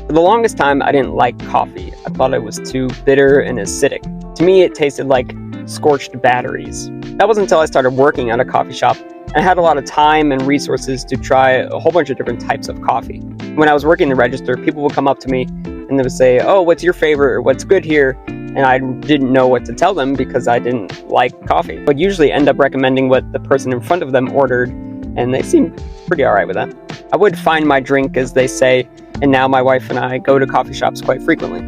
For the longest time, I didn't like coffee. I thought it was too bitter and acidic. To me, it tasted like scorched batteries. That wasn't until I started working at a coffee shop, and I had a lot of time and resources to try a whole bunch of different types of coffee. When I was working the register, people would come up to me and they would say, "Oh, what's your favorite, or what's good here?" And I didn't know what to tell them because I didn't like coffee. I'd usually end up recommending what the person in front of them ordered, and they seemed pretty alright with that. I would find my drink, as they say, and now my wife and I go to coffee shops quite frequently.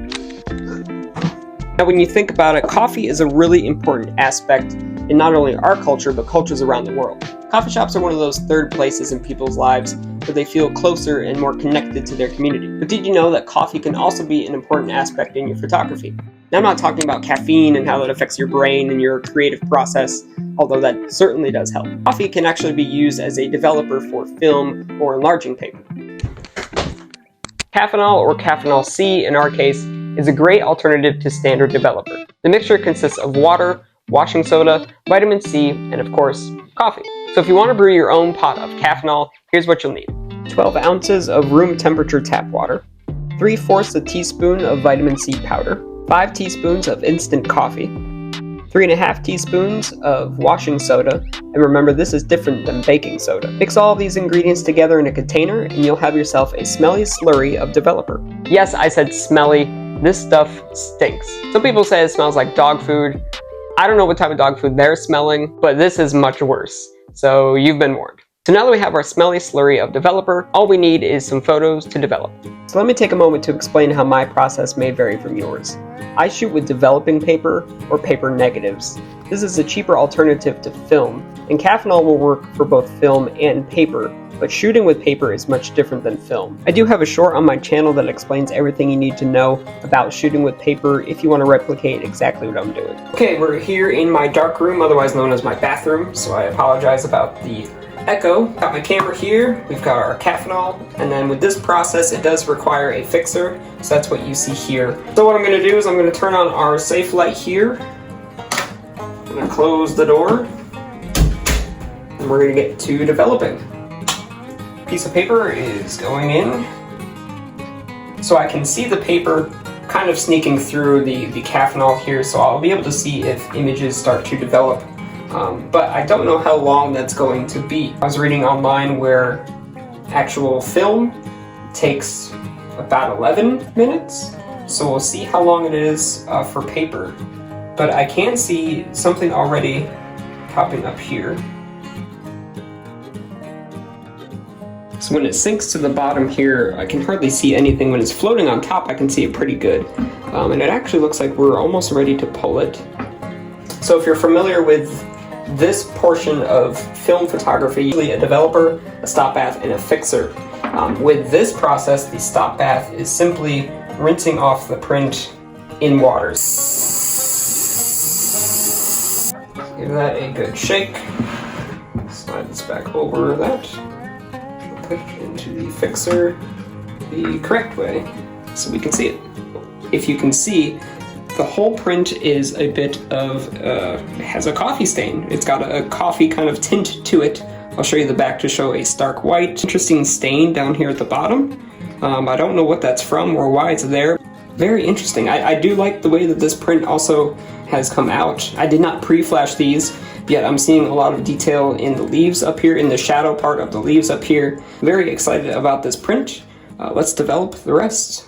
Now, when you think about it, coffee is a really important aspect in not only our culture, but cultures around the world. Coffee shops are one of those third places in people's lives where they feel closer and more connected to their community. But did you know that coffee can also be an important aspect in your photography? Now, I'm not talking about caffeine and how that affects your brain and your creative process, although that certainly does help. Coffee can actually be used as a developer for film or enlarging paper. Caffenol, or Caffenol C in our case, is a great alternative to standard developer. The mixture consists of water, washing soda, vitamin C, and of course, coffee. So if you want to brew your own pot of Caffenol, here's what you'll need. 12 ounces of room temperature tap water, 3/4 a teaspoon of vitamin C powder, 5 teaspoons of instant coffee, 3.5 teaspoons of washing soda, and remember, this is different than baking soda. Mix all of these ingredients together in a container and you'll have yourself a smelly slurry of developer. Yes, I said smelly. This stuff stinks. Some people say it smells like dog food. I don't know what type of dog food they're smelling, but this is much worse. So you've been warned. So now that we have our smelly slurry of developer, all we need is some photos to develop. So let me take a moment to explain how my process may vary from yours. I shoot with developing paper or paper negatives. This is a cheaper alternative to film, and Caffenol will work for both film and paper, but shooting with paper is much different than film. I do have a short on my channel that explains everything you need to know about shooting with paper if you want to replicate exactly what I'm doing. Okay, we're here in my dark room, otherwise known as my bathroom, so I apologize about the echo. Got my camera here, we've got our Caffenol, and then with this process it does require a fixer, so that's what you see here. So what I'm going to do is I'm going to turn on our safe light here. I'm going to close the door, and we're going to get to developing. Piece of paper is going in, so I can see the paper kind of sneaking through the Caffenol here, so I'll be able to see if images start to develop. But I don't know how long that's going to be. I was reading online where actual film takes about 11 minutes, so we'll see how long it is for paper. But I can see something already popping up here. So when it sinks to the bottom here, I can hardly see anything. When it's floating on top, I can see it pretty good. And it actually looks like we're almost ready to pull it. So if you're familiar with this portion of film photography, usually a developer, a stop bath, and a fixer. With this process, the stop bath is simply rinsing off the print in water. Give that a good shake. Slide this back over that. Put it into the fixer the correct way so we can see it. If you can see, the whole print is a bit of, has a coffee stain. It's got a coffee kind of tint to it. I'll show you the back to show a stark white. Interesting stain down here at the bottom. I don't know what that's from or why it's there. Very interesting. I do like the way that this print also has come out. I did not pre-flash these, yet I'm seeing a lot of detail in the leaves up here, in the shadow part of the leaves up here. Very excited about this print. Let's develop the rest.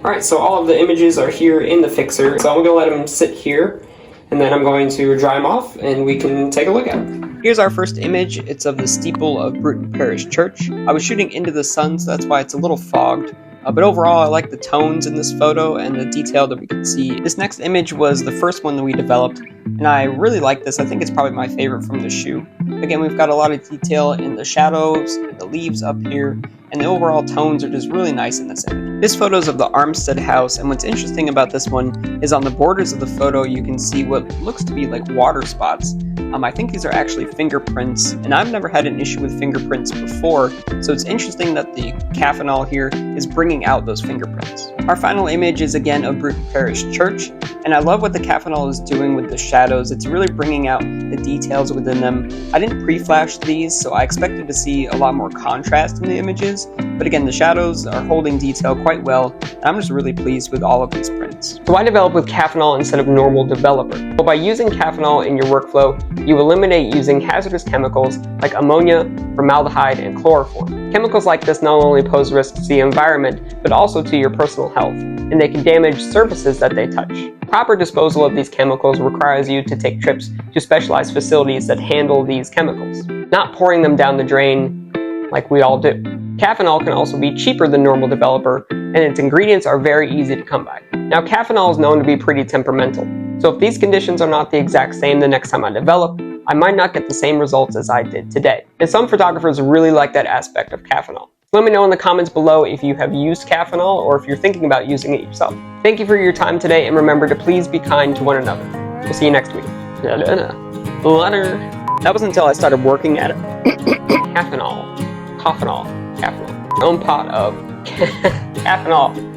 Alright, so all of the images are here in the fixer, so I'm going to let them sit here, and then I'm going to dry them off, and we can take a look at them. Here's our first image. It's of the steeple of Bruton Parish Church. I was shooting into the sun, so that's why it's a little fogged, But overall, I like the tones in this photo and the detail that we can see. This next image was the first one that we developed, and I really like this. I think it's probably my favorite from the shoe. Again, we've got a lot of detail in the shadows, the leaves up here, and the overall tones are just really nice in this image. This photo is of the Armstead house, and what's interesting about this one is on the borders of the photo you can see what looks to be like water spots. I think these are actually fingerprints, and I've never had an issue with fingerprints before, so it's interesting that the Caffenol here is bringing out those fingerprints. Our final image is again of Bruton Parish Church, and I love what the Caffenol is doing with the shadows. It's really bringing out the details within them. I didn't pre-flash these, so I expected to see a lot more contrast in the images, but again, the shadows are holding detail quite well, and I'm just really pleased with all of these prints. So why develop with Caffenol instead of normal developer? Well, by using Caffenol in your workflow, you eliminate using hazardous chemicals like ammonia, formaldehyde, and chloroform. Chemicals like this not only pose risks to the environment, but also to your personal health, and they can damage surfaces that they touch. Proper disposal of these chemicals requires you to take trips to specialized facilities that handle these chemicals, not pouring them down the drain like we all do. Caffenol can also be cheaper than normal developer, and its ingredients are very easy to come by. Now, Caffenol is known to be pretty temperamental, so if these conditions are not the exact same the next time I develop, I might not get the same results as I did today. And some photographers really like that aspect of Caffenol. Let me know in the comments below if you have used Caffenol or if you're thinking about using it yourself. Thank you for your time today, and remember to please be kind to one another. We'll see you next week. Later. That was until I started working at it. Caffenol. Caffenol. My own pot of Caffenol.